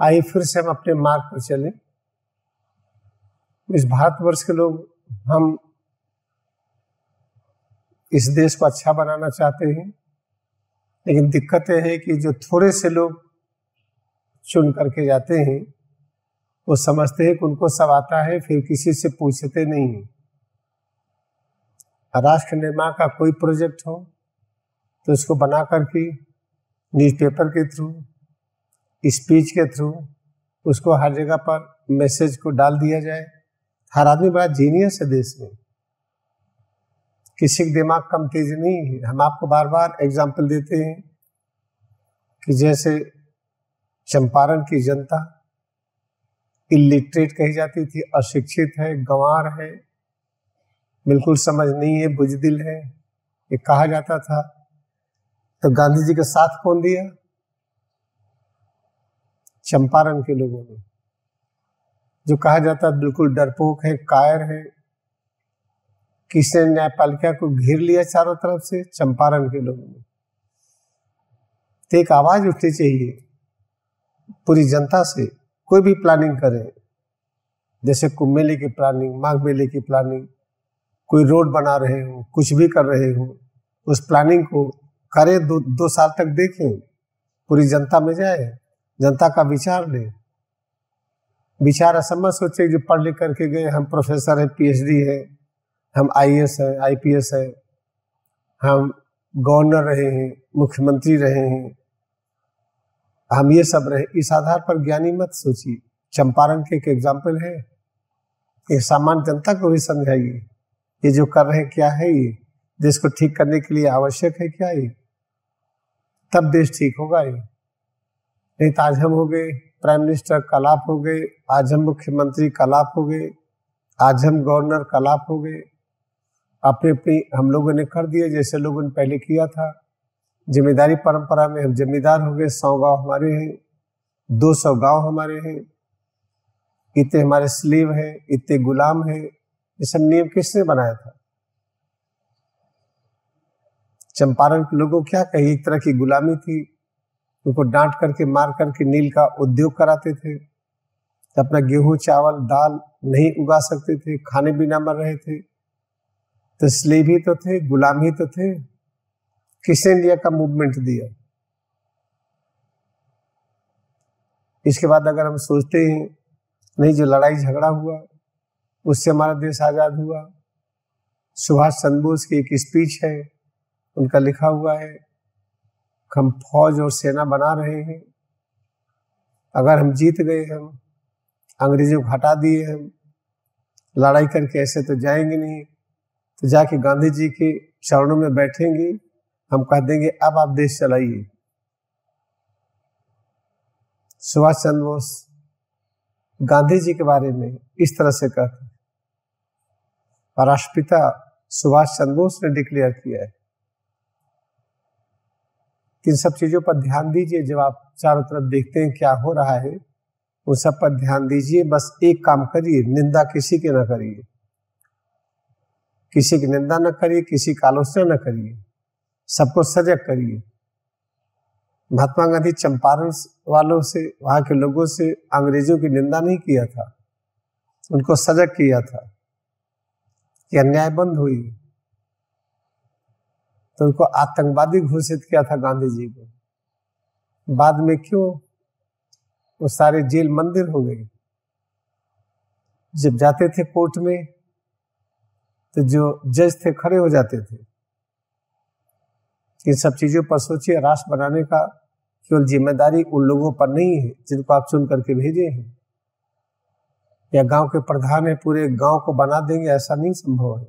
आइए फिर से हम अपने मार्ग पर चलें। इस भारतवर्ष के लोग हम इस देश को अच्छा बनाना चाहते हैं, लेकिन दिक्कत यह है कि जो थोड़े से लोग चुन करके जाते हैं वो समझते हैं कि उनको सब आता है, फिर किसी से पूछते नहीं हैं। राष्ट्र निर्माण का कोई प्रोजेक्ट हो तो उसको बना करके न्यूज़पेपर के थ्रू, स्पीच के थ्रू उसको हर जगह पर मैसेज को डाल दिया जाए। हर आदमी बड़ा जीनियस है देश में, किसी का दिमाग कम तेज नहीं है। हम आपको बार बार एग्जाम्पल देते हैं कि जैसे चंपारण की जनता इलिटरेट कही जाती थी, अशिक्षित है, गंवार है, बिल्कुल समझ नहीं है, बुजदिल है, ये कहा जाता था। तो गांधी जी का साथ कौन दिया? चंपारण के लोगों ने। जो कहा जाता बिल्कुल डरपोक है, कायर है, किसने न्यायपालिका को घेर लिया चारों तरफ से? चंपारण के लोगों ने। तो एक आवाज उठनी चाहिए पूरी जनता से। कोई भी प्लानिंग करे, जैसे कुंभ मेले की प्लानिंग, माघ मेले की प्लानिंग, कोई रोड बना रहे हो, कुछ भी कर रहे हो, उस प्लानिंग को करें, दो साल तक देखें, पूरी जनता में जाए, जनता का विचार ले। विचार असमझ सोचे जो पढ़ लिख करके गए, हम प्रोफेसर है, पीएचडी है, हम आईएएस है, आईपीएस है, हम गवर्नर रहे हैं, मुख्यमंत्री रहे हैं, हम ये सब रहे। इस आधार पर ज्ञानी मत सोचिए। चंपारण के एक एग्जाम्पल है, एक सामान्य जनता को भी समझाइए ये जो कर रहे हैं क्या है, ये देश को ठीक करने के लिए आवश्यक है क्या, ये तब देश ठीक होगा। ये नहीं तो आज हम हो गए प्राइम मिनिस्टर, कल आप हो गए, आज हम मुख्यमंत्री, कल आप हो गए, आज हम गवर्नर, कल आप हो गए। अपनी अपनी हम लोगों ने कर दिया जैसे लोगों ने पहले किया था। जिम्मेदारी परंपरा में हम जिम्मेदार हो गए। 100 गांव हमारे हैं, 200 गांव हमारे हैं, इतने हमारे स्लेव हैं, इतने गुलाम हैं। ये सब नियम किसने बनाया था? चंपारण के लोगों क्या कही, एक तरह की गुलामी थी। उनको डांट करके, मार करके नील का उद्योग कराते थे। अपना गेहूं, चावल, दाल नहीं उगा सकते थे, खाने बिना मर रहे थे। तो स्लेव ही तो थे, गुलाम ही तो थे। किसने इंडिया का मूवमेंट दिया? इसके बाद अगर हम सोचते हैं नहीं, जो लड़ाई झगड़ा हुआ उससे हमारा देश आजाद हुआ। सुभाष चंद्र बोस की एक स्पीच है, उनका लिखा हुआ है, हम फौज और सेना बना रहे हैं, अगर हम जीत गए, हम अंग्रेजों को हटा दिए, हम लड़ाई करके ऐसे तो जाएंगे नहीं। तो जाके गांधी जी के चरणों में बैठेंगे, हम कह देंगे अब आप देश चलाइए। सुभाष चंद्र बोस गांधी जी के बारे में इस तरह से कहते हैं, और राष्ट्रपिता सुभाष चंद्र बोस ने डिक्लेयर किया है। इन सब चीजों पर ध्यान दीजिए। जब आप चारों तरफ देखते हैं क्या हो रहा है, उन सब पर ध्यान दीजिए। बस एक काम करिए, निंदा किसी की ना करिए, किसी की निंदा न करिए, किसी की आलोचना न करिए, सबको सजग करिए। महात्मा गांधी चंपारण वालों से, वहां के लोगों से अंग्रेजों की निंदा नहीं किया था, उनको सजग किया था कि अन्याय बंद हुई। तो उनको आतंकवादी घोषित किया था गांधी जी को। बाद में क्यों वो सारे जेल मंदिर हो गए। जब जाते थे कोर्ट में तो जो जज थे खड़े हो जाते थे। इन सब चीजों पर सोचिए। राष्ट्र बनाने का केवल जिम्मेदारी उन लोगों पर नहीं है जिनको आप चुन करके भेजे हैं, या गांव के प्रधान है पूरे गांव को बना देंगे, ऐसा नहीं संभव है।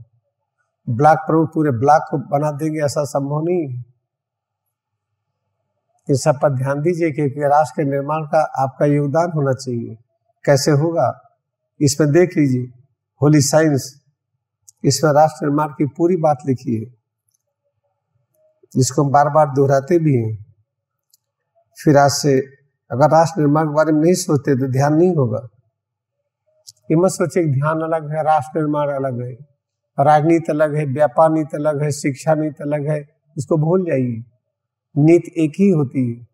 ब्लॉक प्रमुख पूरे ब्लॉक को बना देंगे, ऐसा संभव नहीं है। इन सब पर ध्यान दीजिए कि राष्ट्र के निर्माण का आपका योगदान होना चाहिए। कैसे होगा इसमें देख लीजिए, होली साइंस, इसमें राष्ट्र निर्माण की पूरी बात लिखी है, जिसको हम बार बार दोहराते भी हैं। फिर आज से अगर राष्ट्र निर्माण के बारे में नहीं सोचते तो ध्यान नहीं होगा। ये मत सोचिए कि ध्यान अलग है, राष्ट्र निर्माण अलग है, राजनीति अलग है, व्यापार नीति अलग है, शिक्षा नीति अलग है। इसको भूल जाइए। नीति एक ही होती है।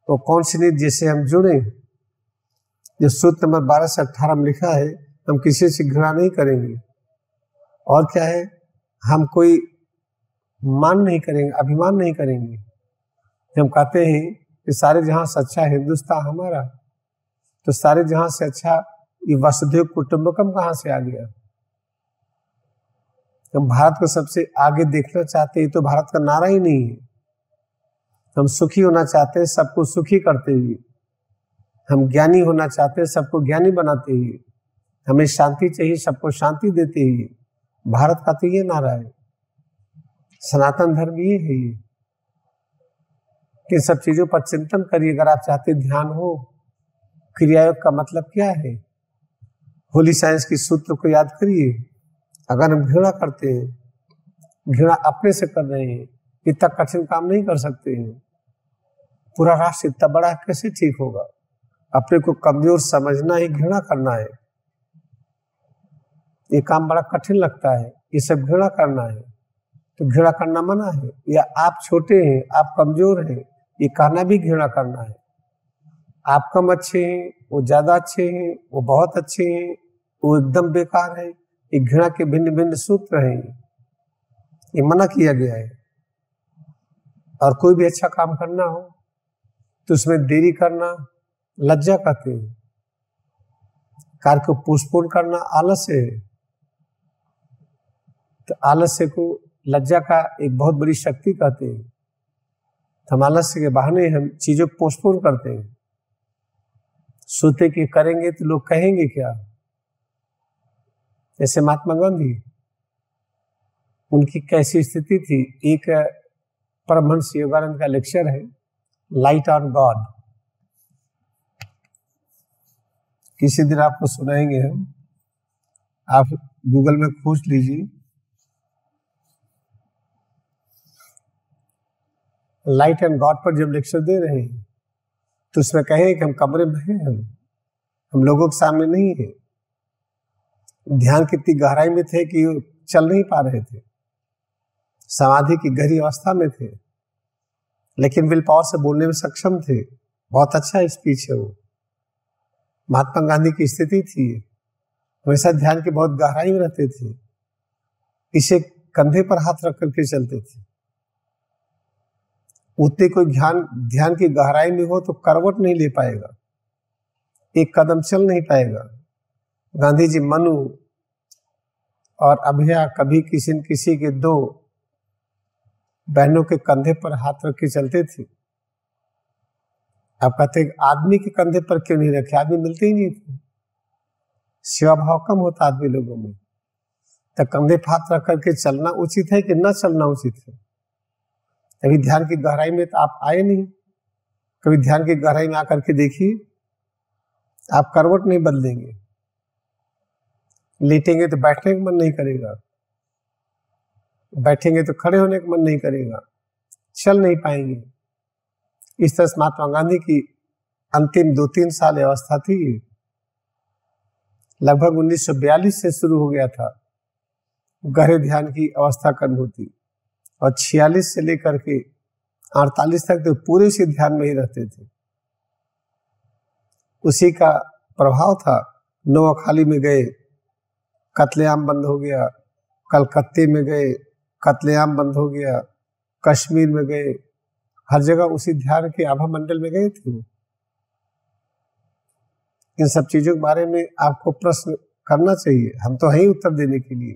तो कौन सी नीति जिससे हम जुड़े, जो सूत्र नंबर 12 से 18 में लिखा है, हम किसी से घृणा नहीं करेंगे। और क्या है, हम कोई मान नहीं करेंगे, अभिमान नहीं करेंगे। हम कहते हैं कि सारे जहां से अच्छा हिंदुस्तान हमारा, तो सारे जहां से अच्छा ये वसुधैव कुटुंबकम कहां से आ गया? हम भारत को सबसे आगे देखना चाहते हैं, तो भारत का नारा ही नहीं है। हम सुखी होना चाहते हैं, सबको सुखी करते हुए। हम ज्ञानी होना चाहते हैं, सबको ज्ञानी बनाते हुए। हमें शांति चाहिए, सबको शांति देते हुए। भारत का तो ये नारा है, सनातन धर्म ये है। ये कि सब चीजों पर चिंतन करिए अगर आप चाहते ध्यान हो। क्रियायोग का मतलब क्या है? होली साइंस की सूत्र को याद करिए। अगर हम घृणा करते हैं, घृणा अपने से कर रहे हैं, इतना कठिन काम नहीं कर सकते हैं। पूरा राष्ट्र इतना बड़ा कैसे ठीक होगा? अपने को कमजोर समझना ही घृणा करना है। ये काम बड़ा कठिन लगता है, ये सब घृणा करना है, तो घृणा करना मना है। या आप छोटे हैं, आप कमजोर हैं, ये कहना भी घृणा करना है। आप कम अच्छे हैं, वो ज्यादा अच्छे हैं, वो बहुत अच्छे हैं, वो एकदम बेकार है। ये घृणा के भिन्न भिन्न सूत्र हैं, ये मना किया गया है। और कोई भी अच्छा काम करना हो तो उसमें देरी करना लज्जा कहते हैं। कार्य को पोस्टपोन करना आलस्य है। तो आलस्य को लज्जा का एक बहुत बड़ी शक्ति कहते हैं। तो हम आलस्य के बहाने हम चीजों को पोस्टपोन करते हैं। सोचते कि करेंगे तो लोग कहेंगे क्या। जैसे महात्मा गांधी, उनकी कैसी स्थिति थी। एक परमहंस योगानंद का लेक्चर है, लाइट ऑन गॉड, किसी दिन आपको सुनाएंगे हम। आप गूगल में खोज लीजिए, लाइट एंड गॉड पर जब लेक्चर दे रहे हैं तो उसमें कहे कि हम कमरे में हैं, हम लोगों के सामने नहीं है। ध्यान कितनी गहराई में थे कि चल नहीं पा रहे थे, समाधि की गहरी अवस्था में थे, लेकिन विल पावर से बोलने में सक्षम थे। बहुत अच्छा स्पीच है वो। महात्मा गांधी की स्थिति थी, हमेशा ध्यान की बहुत गहराई में रहते थे, इसे कंधे पर हाथ रख करके चलते थे। उतने कोई ध्यान की गहराई में हो तो करवट नहीं ले पाएगा, एक कदम चल नहीं पाएगा। गांधी जी मनु और अभया कभी किसी न किसी के दो बहनों के कंधे पर हाथ रख के चलते थे। आप कहते हैं आदमी के कंधे पर क्यों नहीं रखे? आदमी मिलते ही नहीं थे, सेवा भाव कम होता आदमी लोगों में। तो कंधे पर हाथ रख करके चलना उचित है कि न चलना उचित है? कभी ध्यान की गहराई में तो आप आए नहीं, कभी ध्यान की गहराई में आकर के देखिए, आप करवट नहीं बदलेंगे। लेटेंगे तो बैठने का मन नहीं करेगा, बैठेंगे तो खड़े होने का मन नहीं करेगा, चल नहीं पाएंगे। इस तरह महात्मा गांधी की अंतिम 2-3 साल अवस्था थी। लगभग 1942 से शुरू हो गया था गहरे ध्यान की अवस्था का अनुभूति, और 46 से लेकर के 48 तक तो पूरे उसी ध्यान में ही रहते थे। उसी का प्रभाव था। नोआखाली में गए, कत्लेआम बंद हो गया। कलकत्ते में गए, कत्लेआम बंद हो गया। कश्मीर में गए, हर जगह उसी ध्यान के आभा मंडल में गए थे। इन सब चीजों के बारे में आपको प्रश्न करना चाहिए, हम तो हैं उत्तर देने के लिए।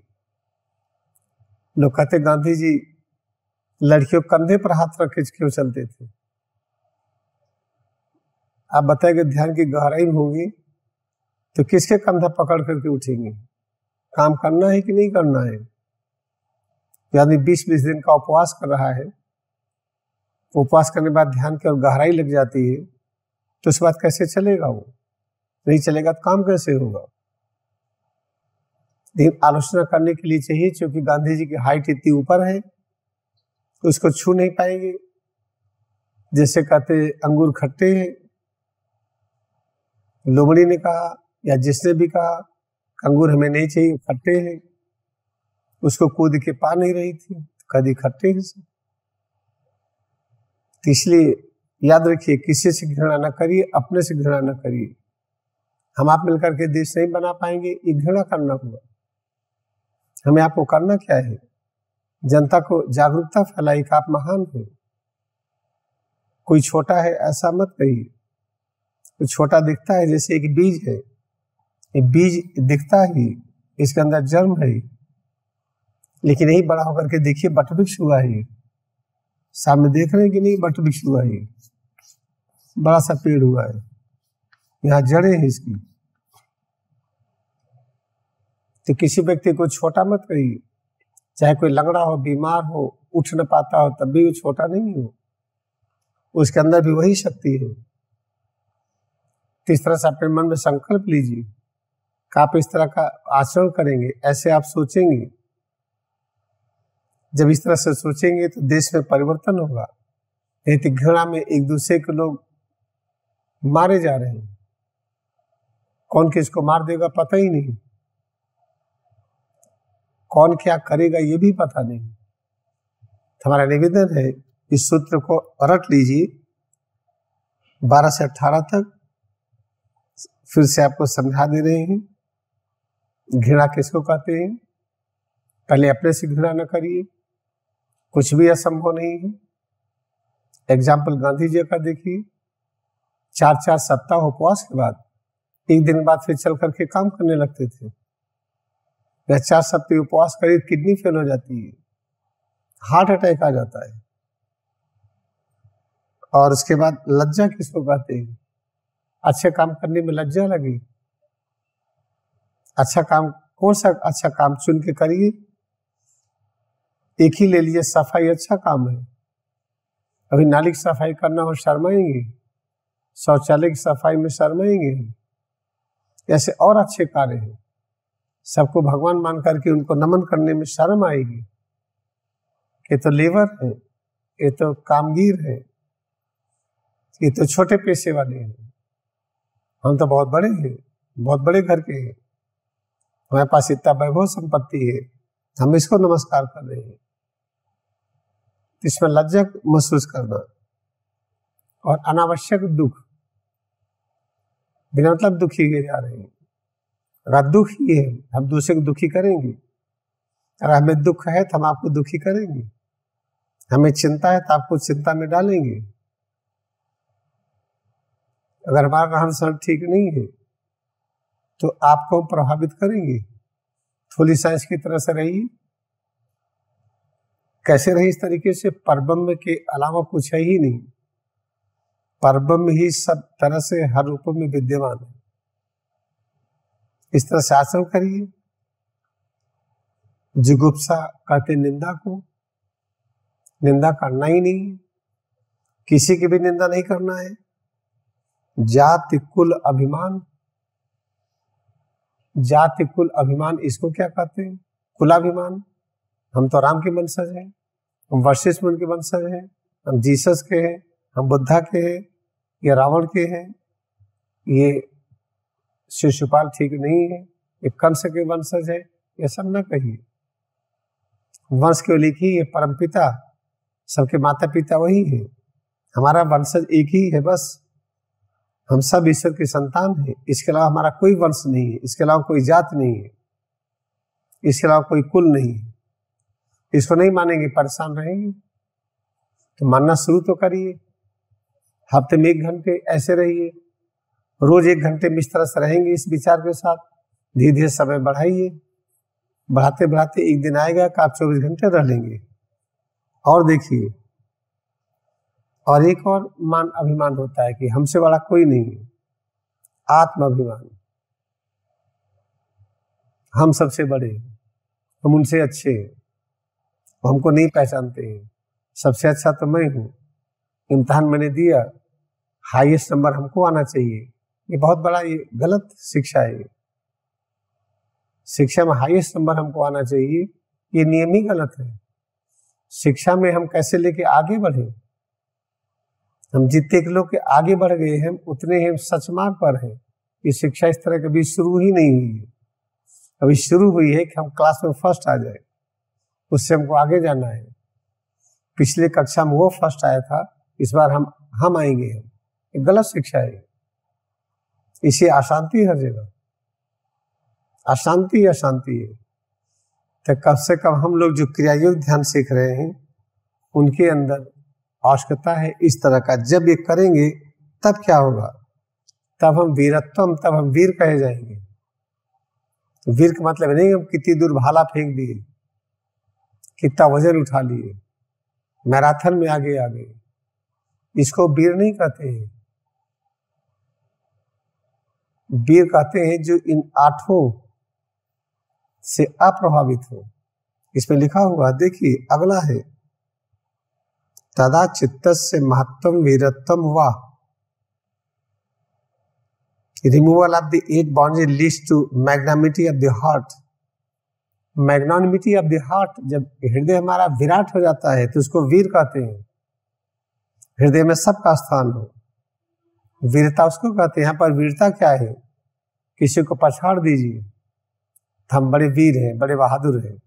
लोग कहते गांधी जी लड़कियों कंधे पर हाथ रख के क्यों चलते थे? आप बताएंगे ध्यान की गहराई होगी तो किसके कंधा पकड़ करके उठेंगे? काम करना है कि नहीं करना है? यानी 20-20 दिन का उपवास कर रहा है, उपवास करने के बाद ध्यान की और गहराई लग जाती है, तो उस बाद कैसे चलेगा? वो नहीं चलेगा तो काम कैसे होगा? लेकिन आलोचना करने के लिए चाहिए, क्योंकि गांधी जी की हाइट इतनी ऊपर है तो उसको छू नहीं पाएंगे। जैसे कहते अंगूर खट्टे हैं, लोमड़ी ने कहा या जिसने भी कहा अंगूर हमें नहीं चाहिए, खट्टे हैं, उसको कूद के पा नहीं रही थी, कभी खट्टे हैं। तो इसलिए याद रखिए, किसी से घृणा न करिए, अपने से घृणा न करिए। हम आप मिलकर के देश नहीं बना पाएंगे, ये घृणा करना होगा। हमें आपको करना क्या है, जनता को जागरूकता फैलाई कि आप महान हैं। कोई छोटा है ऐसा मत कहिए। कोई छोटा दिखता है जैसे एक बीज है, ये बीज दिखता ही, इसके अंदर जन्म है, लेकिन यही बड़ा होकर के देखिए वटवृक्ष हुआ है। सामने देख रहे हैं कि नहीं, वटवृक्ष हुआ है, बड़ा सा पेड़ हुआ है, यहाँ जड़ें हैं इसकी। तो किसी व्यक्ति को छोटा मत कहिए, चाहे कोई लंगड़ा हो, बीमार हो, उठ न पाता हो, तब भी वो छोटा नहीं हो, उसके अंदर भी वही शक्ति है। तो इस तरह से अपने मन में संकल्प लीजिए कि आप इस तरह का आचरण करेंगे, ऐसे आप सोचेंगे। जब इस तरह से सोचेंगे तो देश में परिवर्तन होगा। नहीं तो घृणा में एक दूसरे के लोग मारे जा रहे हैं, कौन किसको मार देगा पता ही नहीं, कौन क्या करेगा ये भी पता नहीं। हमारा निवेदन है इस सूत्र को रट लीजिए 12 से 18 तक। फिर से आपको समझा दे रहे हैं घृणा किसको कहते हैं। पहले अपने से घृणा न करिए, कुछ भी असंभव नहीं है। एग्जाम्पल गांधी जी का देखिए, 4 सप्ताह उपवास के बाद एक दिन बाद फिर चल करके काम करने लगते थे। 4 सप्ताह उपवास करिए, किडनी फेल हो जाती है, हार्ट अटैक आ जाता है। और उसके बाद लज्जा किसको कहते हैं, अच्छे काम करने में लज्जा लगी। अच्छा काम, कौन सा अच्छा काम चुन के करिए। एक ही ले लीजिए, सफाई अच्छा काम है। अभी नाली की सफाई करना हो शर्माएंगे, शौचालय की सफाई में शर्माएंगे। ऐसे और अच्छे कार्य हैं, सबको भगवान मान करके उनको नमन करने में शर्म आएगी। ये तो लेबर है, ये तो कामगीर है, ये तो छोटे पैसे वाले हैं, हम तो बहुत बड़े हैं, बहुत बड़े घर के हैं, हमारे पास इतना वैभव संपत्ति है, हम इसको नमस्कार कर रहे हैं। इसमें लज्जा महसूस करना और अनावश्यक दुख, बिना मतलब दुखी किए जा रहे हैं। अगर दुख ही है, हम दूसरे को दुखी करेंगे। अगर हमें दुख है तो हम आपको दुखी करेंगे, हमें चिंता है तो आपको चिंता में डालेंगे। अगर हमारा रहन सहन ठीक नहीं है तो आपको प्रभावित करेंगे। थोड़ी साइंस की तरह से रहिए। कैसे रही इस तरीके से, परब्रह्म के अलावा कुछ है ही नहीं। परब्रह्म ही सब तरह से हर रूप में विद्यमान है। इस तरह से आचरण करिए। जुगुप्सा कहते निंदा को, निंदा करना ही नहीं, किसी की भी निंदा नहीं करना है। जाति कुल अभिमान, जाति कुल अभिमान इसको क्या कहते हैं, कुलाभिमान। हम तो राम के वंशज हैं, हम वशिष्ठ मुनि के वंशज हैं, हम जीसस के हैं, हम बुद्धा के हैं, ये रावण के हैं, ये शिशुपाल ठीक नहीं है, ये कंस के वंशज है, ये सब न कहिए। वंश केवल एक ही है, परमपिता, सबके माता पिता वही है। हमारा वंशज एक ही है बस, हम सब ईश्वर की संतान हैं। इसके अलावा हमारा कोई वंश नहीं है, इसके अलावा कोई जात नहीं है, इसके अलावा कोई कुल नहीं है। इसको नहीं मानेंगे परेशान रहेंगे। तो मानना शुरू तो करिए। हफ्ते में 1 घंटे ऐसे रहिए, रोज 1 घंटे में इस तरह से रहेंगे, इस विचार के साथ धीरे धीरे समय बढ़ाइए। बढ़ाते बढ़ाते एक दिन आएगा कि आप 24 घंटे रह लेंगे। और देखिए, और एक और मान अभिमान होता है कि हमसे बड़ा कोई नहीं है, आत्माभिमान। हम सबसे बड़े हैं, हम उनसे अच्छे हैं, वो हमको नहीं पहचानते हैं, सबसे अच्छा तो मैं हूँ, इम्तिहान मैंने दिया, हाईएस्ट नंबर हमको आना चाहिए। ये बहुत बड़ा, ये गलत शिक्षा है। शिक्षा में हाईएस्ट नंबर हमको आना चाहिए, ये नियम ही गलत है। शिक्षा में हम कैसे लेके आगे बढ़े, हम जितने के लोग के आगे बढ़ गए हैं उतने हम सच मार्ग पर हैं। ये शिक्षा इस तरह कभी शुरू ही नहीं हुई है, अभी शुरू हुई है कि हम क्लास में फर्स्ट आ जाए, उससे हमको आगे जाना है। पिछले कक्षा में वो फर्स्ट आया था, इस बार हम आएंगे। ये गलत शिक्षा है। इसे अशांति हर जगह, अशांति अशांति है। तो कम से कम हम लोग जो क्रियायोग ध्यान सीख रहे हैं उनके अंदर आवश्यकता है इस तरह का। जब ये करेंगे तब क्या होगा, तब हम वीरत्वम, तब हम वीर कहे जाएंगे। वीर का मतलब नहीं हम कितनी दूर भाला फेंक दिए, कितना वजन उठा लिए, मैराथन में आगे आ गए, इसको वीर नहीं कहते हैं। वीर कहते हैं जो इन 8 से अप्रभावित हो। इसमें लिखा हुआ देखिए, अगला है तदा चित्तस्य महत्तम वीरत्वम वा removal of the 8 boundary leads to magnanimity of the heart. Magnanimity of the heart, जब हृदय हमारा विराट हो जाता है तो उसको वीर कहते हैं। हृदय में सबका स्थान हो, वीरता उसको कहते हैं। यहाँ पर वीरता क्या है, किसी को पछाड़ दीजिए, हम बड़े वीर हैं, बड़े बहादुर हैं।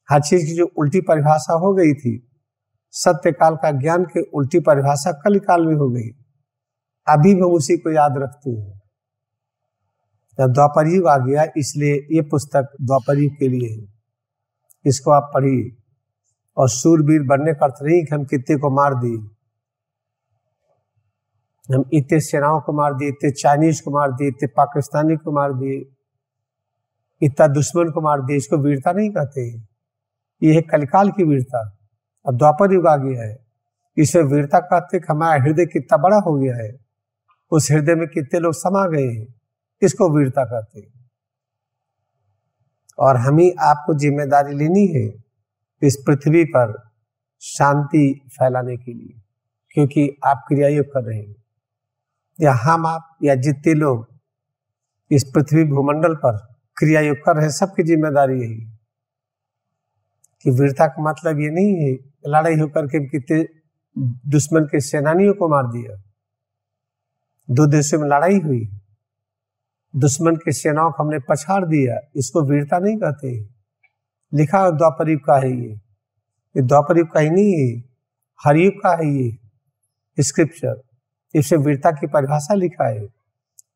हर चीज की जो उल्टी परिभाषा हो गई थी, सत्य काल का ज्ञान के उल्टी परिभाषा कल काल में हो गई। अभी भी हम उसी को याद रखते हैं। जब द्वापर युग आ गया, इसलिए ये पुस्तक द्वापर युग के लिए है, इसको आप पढ़िए। और सूरवीर बनने का अर्थ नहीं कि हम कितने को मार दिए, हम इतने सेनाओं को मार दिए, इतने चाइनीज को मार दिए, इतने पाकिस्तानी को मार दिए, इतना दुश्मन को मार दिए, इसको वीरता नहीं कहते। ये है कलिकाल की वीरता। अब द्वापर युग आ गया है, इसे वीरता कहते कि हमारा हृदय कितना बड़ा हो गया है, उस हृदय में कितने लोग समा गए हैं, इसको वीरता कहते हैं। और हमें आपको जिम्मेदारी लेनी है इस पृथ्वी पर शांति फैलाने के लिए, क्योंकि आप क्रियायोग कर रहे हैं, या हम आप या जितने लोग इस पृथ्वी भूमंडल पर क्रियायोग कर रहे हैं, सबकी जिम्मेदारी यही। कि वीरता का मतलब ये नहीं है लड़ाई होकर के कितने दुश्मन के सेनानियों को मार दिया। 2 देशों में लड़ाई हुई, दुश्मन के सेनाओं को हमने पछाड़ दिया, इसको वीरता नहीं कहते। लिखा द्वापर युग का है, ये द्वापर युग का ही नहीं है, हर युग का है ये स्क्रिप्चर। इससे वीरता की परिभाषा लिखा है।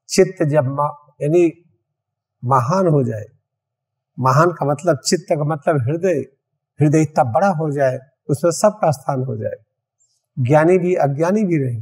चित्त जब यानी महान हो जाए, महान का मतलब चित्त का मतलब हृदय, हृदय इतना बड़ा हो जाए उसमें सबका स्थान हो जाए, ज्ञानी भी अज्ञानी भी रहे,